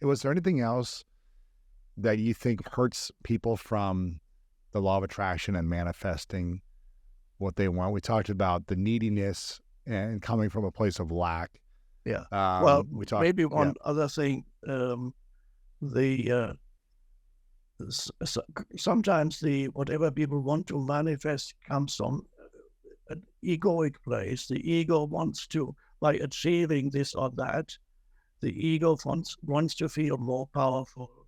Was there anything else that you think hurts people from the law of attraction and manifesting what they want? We talked about the neediness and coming from a place of lack. Yeah. Well, We talked, maybe yeah, one other thing, the sometimes the whatever people want to manifest comes from an egoic place. The ego wants to, by achieving this or that, the ego wants to feel more powerful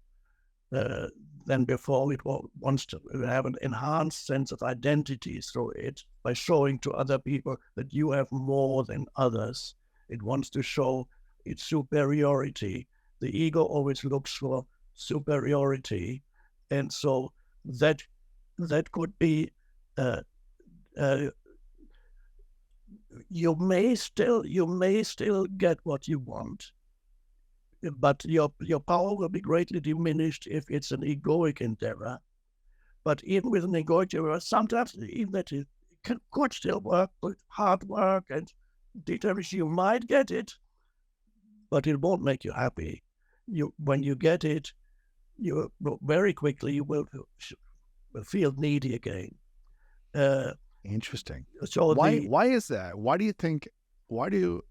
uh, than before. It wants to have an enhanced sense of identity through it by showing to other people that you have more than others. It wants to show its superiority. The ego always looks for superiority, and so that could be. Uh, uh, you may still get what you want, but your power will be greatly diminished if it's an egoic endeavor. But even with an egoic endeavor, sometimes even that it could still work with hard work and determination. You might get it, but it won't make you happy. When you get it, you very quickly you will feel needy again. interesting. So Why is that? Why do you think? Why do?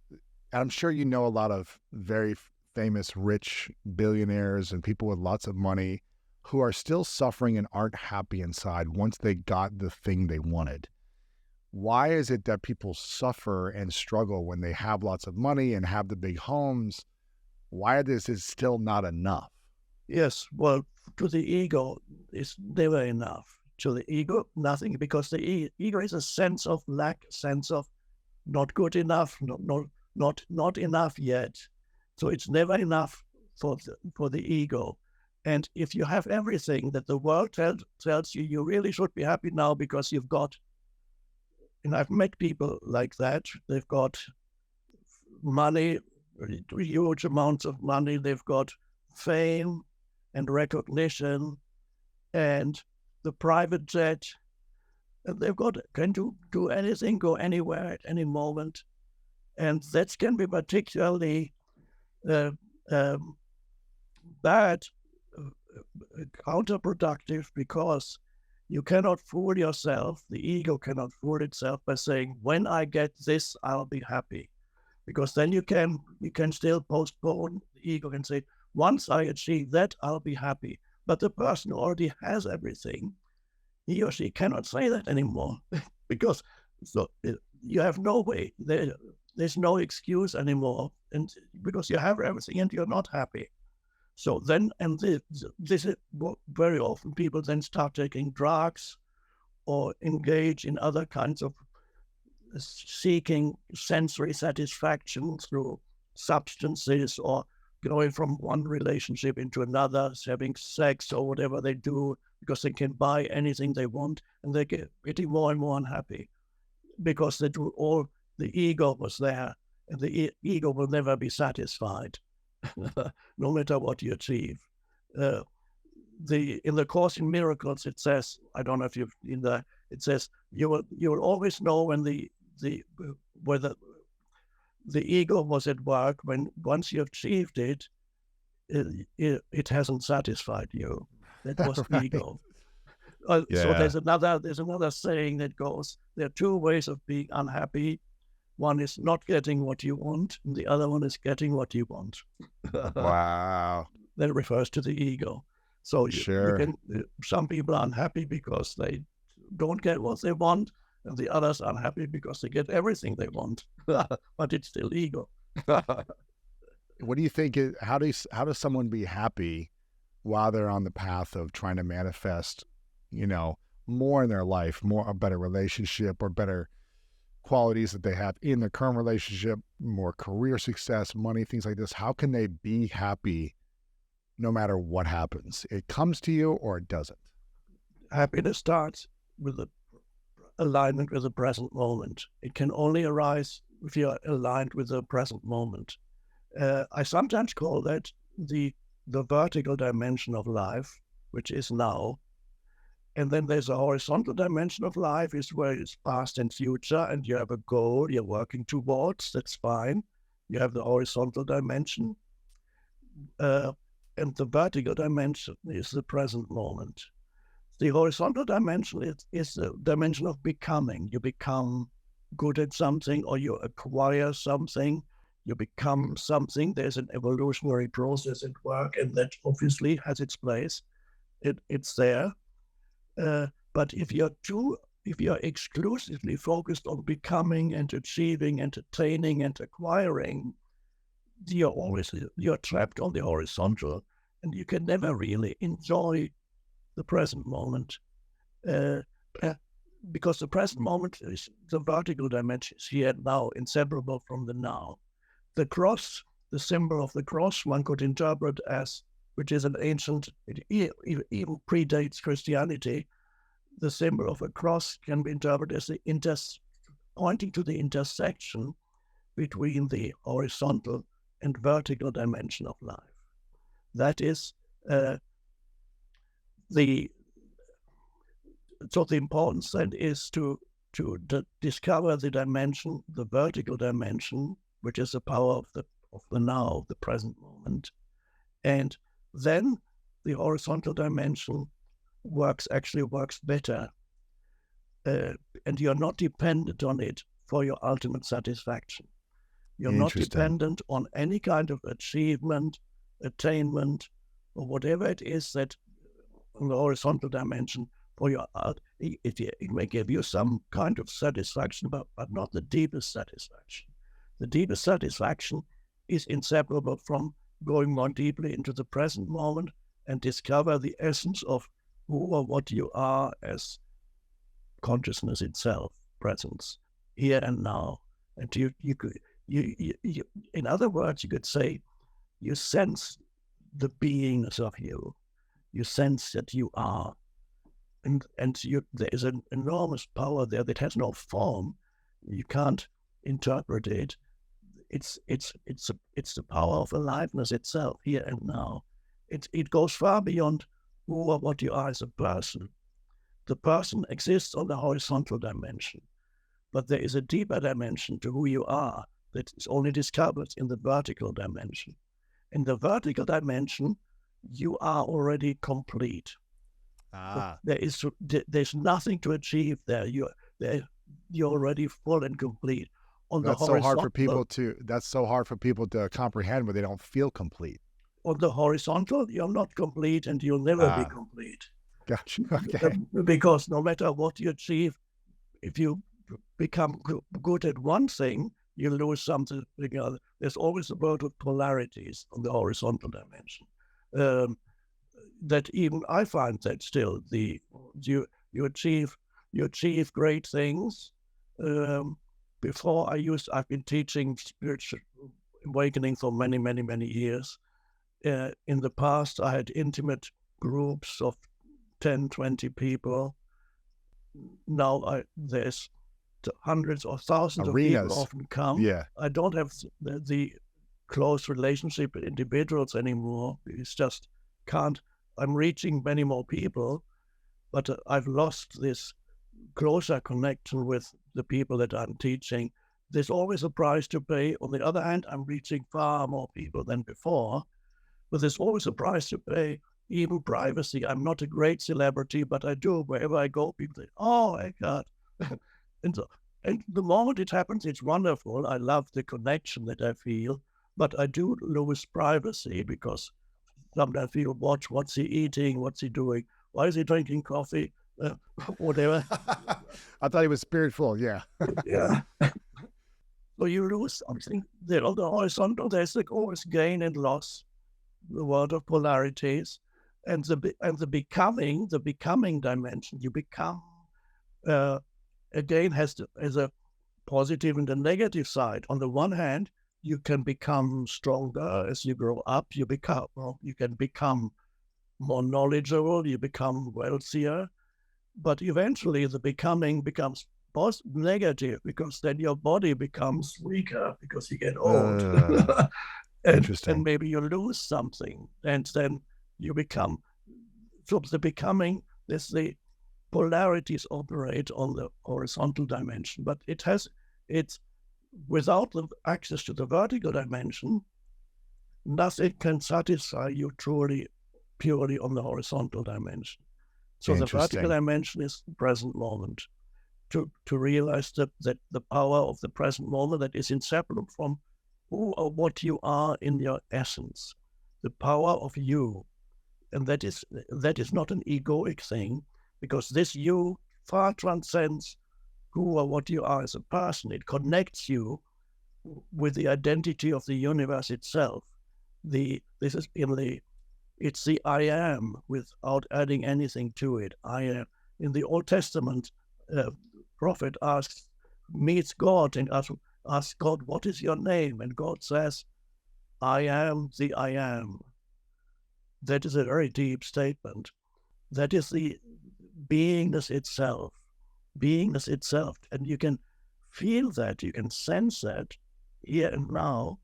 I'm sure you know a lot of very famous rich billionaires and people with lots of money who are still suffering and aren't happy inside once they got the thing they wanted. Why is it that people suffer and struggle when they have lots of money and have the big homes? Why this is still not enough? Yes, well, to the ego, it's never enough. To the ego, nothing, because the ego is a sense of lack, sense of not good enough, not enough yet. So it's never enough for the ego. And if you have everything that the world tells you, you really should be happy now because you've got, and I've met people like that, they've got money, huge amounts of money, they've got fame and recognition and the private jet, and they've got, can do anything, go anywhere at any moment. And that can be particularly uh, um, bad, counterproductive, because you cannot fool yourself. The ego cannot fool itself by saying, when I get this, I'll be happy. Because then you can still postpone. The ego can say, once I achieve that, I'll be happy. But the person who already has everything, he or she cannot say that anymore because you have no way. There's no excuse anymore, and because you have everything and you're not happy. So then, and this is very often people then start taking drugs or engage in other kinds of seeking sensory satisfaction through substances or going from one relationship into another, having sex or whatever they do, because they can buy anything they want, and they get getting more and more unhappy because they do all, the ego was there, and the ego will never be satisfied, no matter what you achieve. In the Course in Miracles, it says, I don't know if you've in there, it says you will always know when whether the ego was at work when once you achieved it, it hasn't satisfied you. That was Right. ego. So Yeah. there's another saying that goes, there are two ways of being unhappy. One is not getting what you want, and the other one is getting what you want. Wow. That refers to the ego. So you Sure. can, some people are unhappy because they don't get what they want, and the others are unhappy because they get everything they want. But it's still ego. What do you think? How does someone be happy while they're on the path of trying to manifest, more in their life, a better relationship or better qualities that they have in their current relationship, more career success, money, things like this? How can they be happy no matter what happens? It comes to you or it doesn't. Happiness starts with the alignment with the present moment. It can only arise if you are aligned with the present moment. I sometimes call that the vertical dimension of life, which is now. And then there's a horizontal dimension of life, is where it's past and future, and you have a goal you're working towards. That's fine. You have the horizontal dimension. and the vertical dimension is the present moment. The horizontal dimension is the dimension of becoming. You become good at something, or you acquire something, you become something. There's an evolutionary process at work, and that obviously has its place. It's there. But if you're exclusively focused on becoming and achieving and attaining and acquiring, you're trapped on the horizontal, and you can never really enjoy the present moment. Because the present moment is the vertical dimension, is here and now, inseparable from the now. The cross, the symbol of the cross, one could interpret as, which is an ancient, it even predates Christianity. The symbol of a cross can be interpreted as pointing to the intersection between the horizontal and vertical dimension of life. That is the importance then is to discover the dimension, the vertical dimension, which is the power of the now, the present moment, and then the horizontal dimension works better, and you're not dependent on it for your ultimate satisfaction. You're not dependent on any kind of achievement, attainment, or whatever it is that on the horizontal dimension for your art. It may give you some kind of satisfaction, but not the deepest satisfaction. The deepest satisfaction is inseparable from going more deeply into the present moment and discover the essence of who or what you are as consciousness itself, presence, here and now. And you in other words, you could say, you sense the beingness of you. You sense that you are, and there is an enormous power there that has no form. You can't interpret it. It's the power of aliveness itself, here and now. It goes far beyond who or what you are as a person. The person exists on the horizontal dimension, but there is a deeper dimension to who you are that is only discovered in the vertical dimension. In the vertical dimension, you are already complete. There's nothing to achieve there. You're already full and complete. That's so hard for people to comprehend when they don't feel complete. On the horizontal, you're not complete, and you'll never be complete. Gotcha. Okay. Because no matter what you achieve, if you become good at one thing, you lose something. There's always a world of polarities on the horizontal dimension. That even I find that still you achieve great things. I've been teaching spiritual awakening for many, many, many years. In the past, I had intimate groups of 10, 20 people. Now there's hundreds or thousands Arenas. of people often come. Yeah. I don't have the close relationship with individuals anymore. It's just I'm reaching many more people, but I've lost this closer connection with the people that I'm teaching. There's always a price to pay. On the other hand, I'm reaching far more people than before, but there's always a price to pay, even privacy. I'm not a great celebrity, but I do. Wherever I go, people say, "Oh, Eckhart." And the moment it happens, it's wonderful. I love the connection that I feel, but I do lose privacy because sometimes people watch, what's he eating, what's he doing, why is he drinking coffee, whatever. I thought he was spiritual, yeah. Yeah. So you lose something. On the horizontal, there's always gain and loss, the world of polarities, and the becoming dimension. You become, again, has a positive and a negative side. On the one hand, you can become stronger as you grow up. You can become more knowledgeable. You become wealthier, but eventually the becoming becomes negative, because then your body becomes weaker because you get old. And maybe you lose something, and then you become. So the becoming, the polarities operate on the horizontal dimension, but it's without the access to the vertical dimension, Nothing can satisfy you truly, purely on the horizontal dimension. So the vertical Interesting. dimension is the present moment. To realize that the power of the present moment that is inseparable from who or what you are in your essence, the power of you. And that is not an egoic thing, because this you far transcends who or what you are as a person. It connects you with the identity of the universe itself. It's the I am without adding anything to it. I am. In the Old Testament, prophet meets God and asks God, "What is your name?" And God says, "I am the I am." That is a very deep statement. That is the beingness itself. Beingness itself. And you can feel that, you can sense that here and now.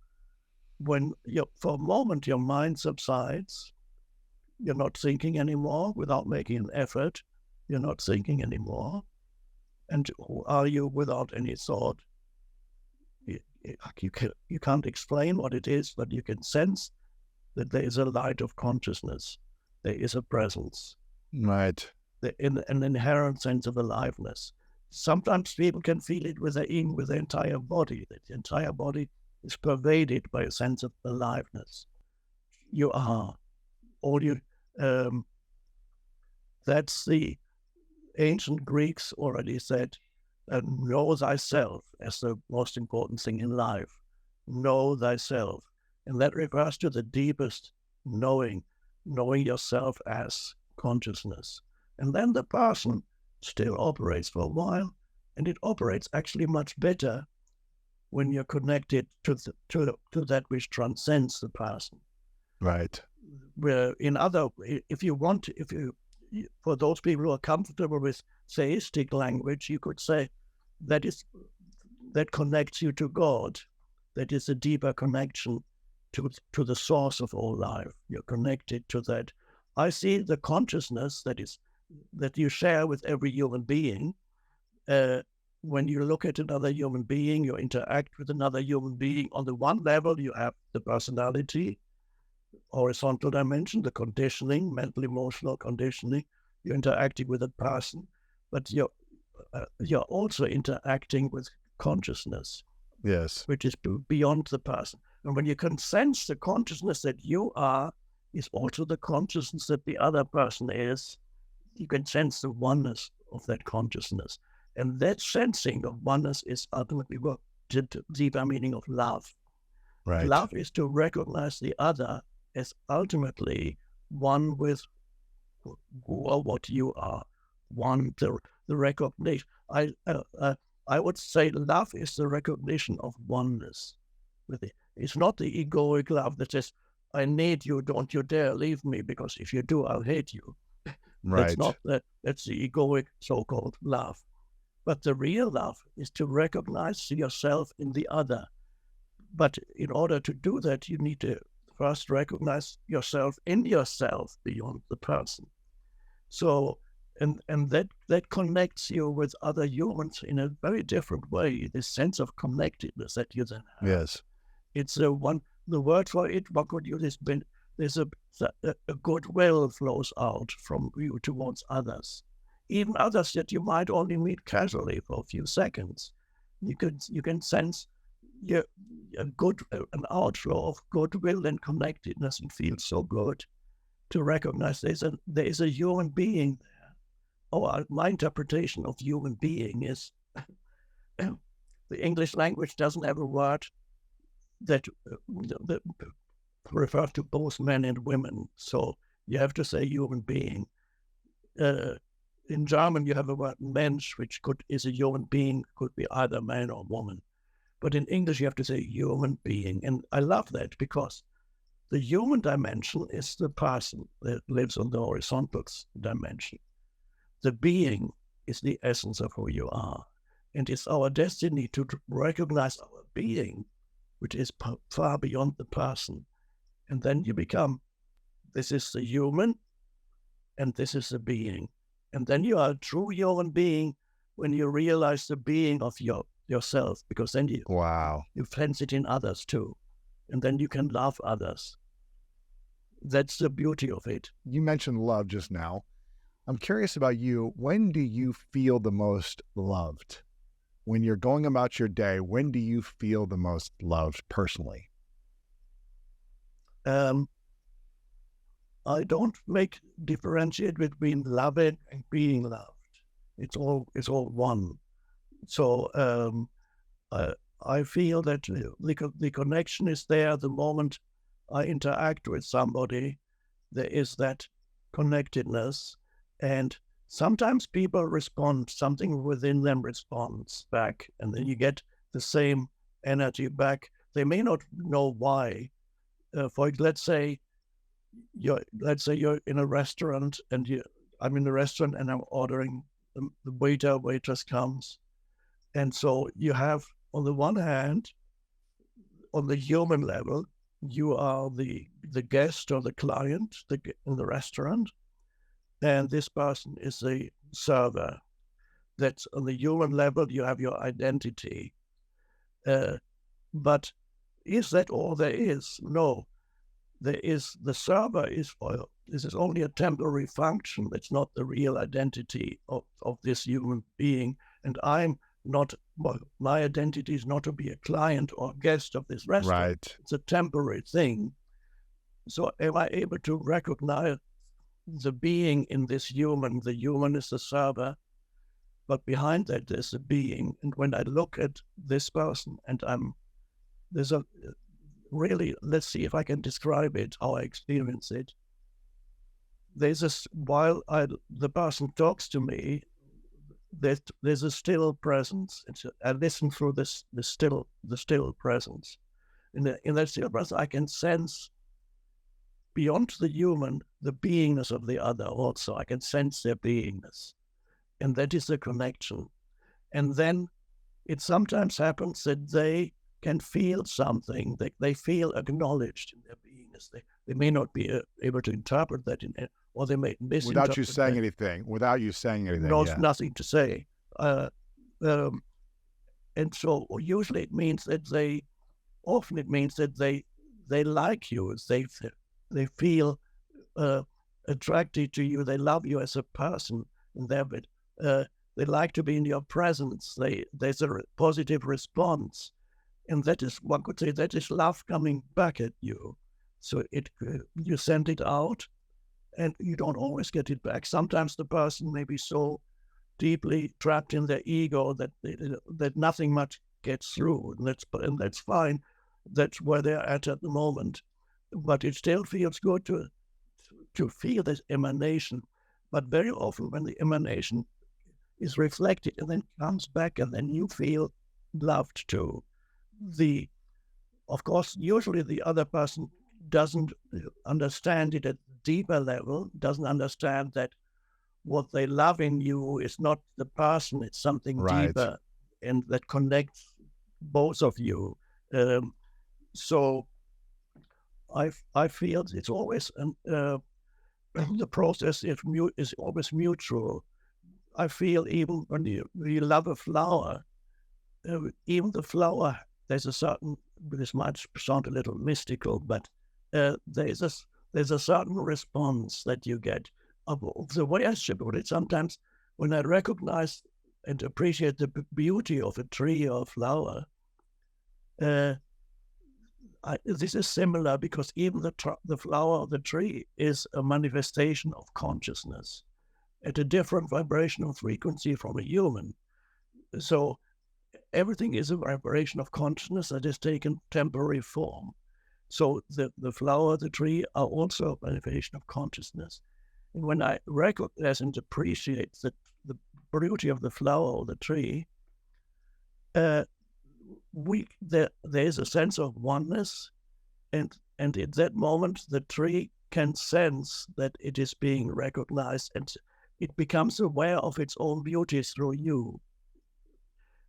When for a moment your mind subsides, you're not thinking anymore without making an effort. You're not thinking anymore. And who are you without any thought? You can't explain what it is, but you can sense that there is a light of consciousness. There is a presence. Right. An inherent sense of aliveness. Sometimes people can feel it with the entire body. That the entire body is pervaded by a sense of aliveness. You are. All you. That's the ancient Greeks already said, know thyself as the most important thing in life. Know thyself. And that refers to the deepest knowing yourself as consciousness. And then the person still operates for a while, and it operates actually much better when you're connected to that which transcends the person. Right. Where for those people who are comfortable with theistic language, you could say that connects you to God. That is a deeper connection to the source of all life. You're connected to that. I see the consciousness that you share with every human being. When you look at another human being, you interact with another human being. On the one level, you have the personality, horizontal dimension, the conditioning, mental, emotional conditioning. You're interacting with a person, but you're also interacting with consciousness. Yes. Which is beyond the person. And when you can sense the consciousness that you are is also the consciousness that the other person is, you can sense the oneness of that consciousness. And that sensing of oneness is ultimately what the deeper meaning of love. Right. Love is to recognize the other as ultimately one with who or what you are. One, the recognition. I would say love is the recognition of oneness with it. It's not the egoic love that says, I need you, don't you dare leave me, because if you do, I'll hate you. Right. That's the egoic so-called love. But the real love is to recognize yourself in the other. But in order to do that, you need to first recognize yourself in yourself beyond the person. So, and that connects you with other humans in a very different way. This sense of connectedness that you then have. Yes. It's the word for it. One could use this. There's a goodwill flows out from you towards others, even others that you might only meet casually for a few seconds. You can sense an outflow of goodwill and connectedness, and feel so good to recognize there is a human being there. My interpretation of human being is the English language doesn't have a word that refers to both men and women. So you have to say human being. In German, you have a word Mensch, which is a human being, could be either man or woman. But in English, you have to say human being. And I love that, because the human dimension is the person that lives on the horizontal dimension. The being is the essence of who you are. And it's our destiny to recognize our being, which is far beyond the person. And then you become, this is the human, and this is the being. And then you are a true human being when you realize the being of yourself, because then you sense it in others too. and then you can love others. That's the beauty of it. You mentioned love just now. I'm curious about you. When do you feel the most loved? When you're going about your day, when do you feel the most loved personally? I don't differentiate between loving and being loved. It's all one. So I feel that the connection is there the moment I interact with somebody. There is that connectedness, and sometimes people respond, something within them responds back, and then you get the same energy back. They may not know why. Let's say you're in a restaurant, and I'm in a restaurant and I'm ordering. The waitress comes, and so you have, on the one hand, on the human level, you are the guest or the client in the restaurant, and this person is the server. That's on the human level. You have your identity, but is that all there is? No. There is the server is this is only a temporary function. It's not the real identity of this human being. And I'm not, my identity is not to be a client or guest of this restaurant. Right. It's a temporary thing. So am I able to recognize the being in this human? The human is the server, but behind that there's a being. And when I look at this person, and there's a really, let's see if I can describe it, how I experience it. There's this, while the person talks to me, there's a still presence. I listen through the still presence. In that still presence, I can sense beyond the human, the beingness of the other also. I can sense their beingness. And that is the connection. And then it sometimes happens that they can feel something, they feel acknowledged in their beingness. They may not be able to interpret that, or they may misinterpret without you saying anything. No, yeah. Nothing to say. And so usually it means that they like you. They feel attracted to you. They love you as a person, and they like to be in your presence. There's a positive response. And that is, one could say, that is love coming back at you. So you send it out, and you don't always get it back. Sometimes the person may be so deeply trapped in their ego that nothing much gets through, and that's fine. That's where they're at the moment. But it still feels good to feel this emanation. But very often, when the emanation is reflected and then comes back, and then you feel loved too. Of course, usually the other person doesn't understand it at a deeper level, doesn't understand that what they love in you is not the person, it's something deeper, and that connects both of you. So I feel it's always, the process is always mutual. I feel even when you love a flower, even the flower, there's a certain, this might sound a little mystical, but there's a certain response that you get. The way I should put it, sometimes when I recognize and appreciate the beauty of a tree or a flower, this is similar, because even the flower of the tree is a manifestation of consciousness at a different vibrational frequency from a human. So everything is a vibration of consciousness that is taken temporary form. So the flower, the tree are also a manifestation of consciousness. And when I recognize and appreciate the beauty of the flower or the tree, there is a sense of oneness, and at that moment the tree can sense that it is being recognized, and it becomes aware of its own beauty through you.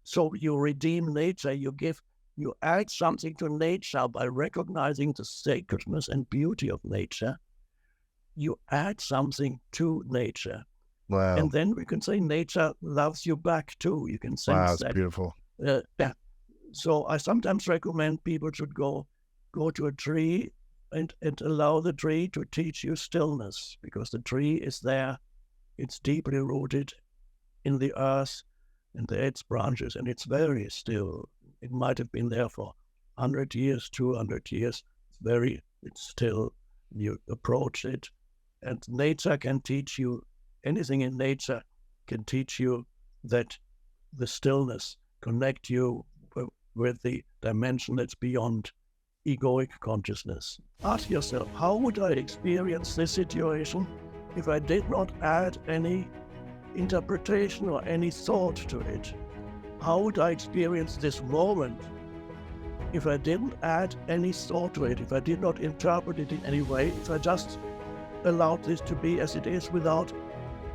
So you redeem nature, you add something to nature by recognizing the sacredness and beauty of nature. You add something to nature. Wow. And then we can say nature loves you back too. You can sense wow, that. Beautiful. So I sometimes recommend people should go go to a tree and allow the tree to teach you stillness, because the tree is there. It's deeply rooted in the earth and its branches, and it's very still. It might have been there for 100 years, 200 years. It's still. You approach it, and nature can teach you, anything in nature can teach you that the stillness, connect you with the dimension that's beyond egoic consciousness. Ask yourself, how would I experience this situation if I did not add any interpretation or any thought to it? How would I experience this moment if I didn't add any thought to it, if I did not interpret it in any way, if I just allowed this to be as it is without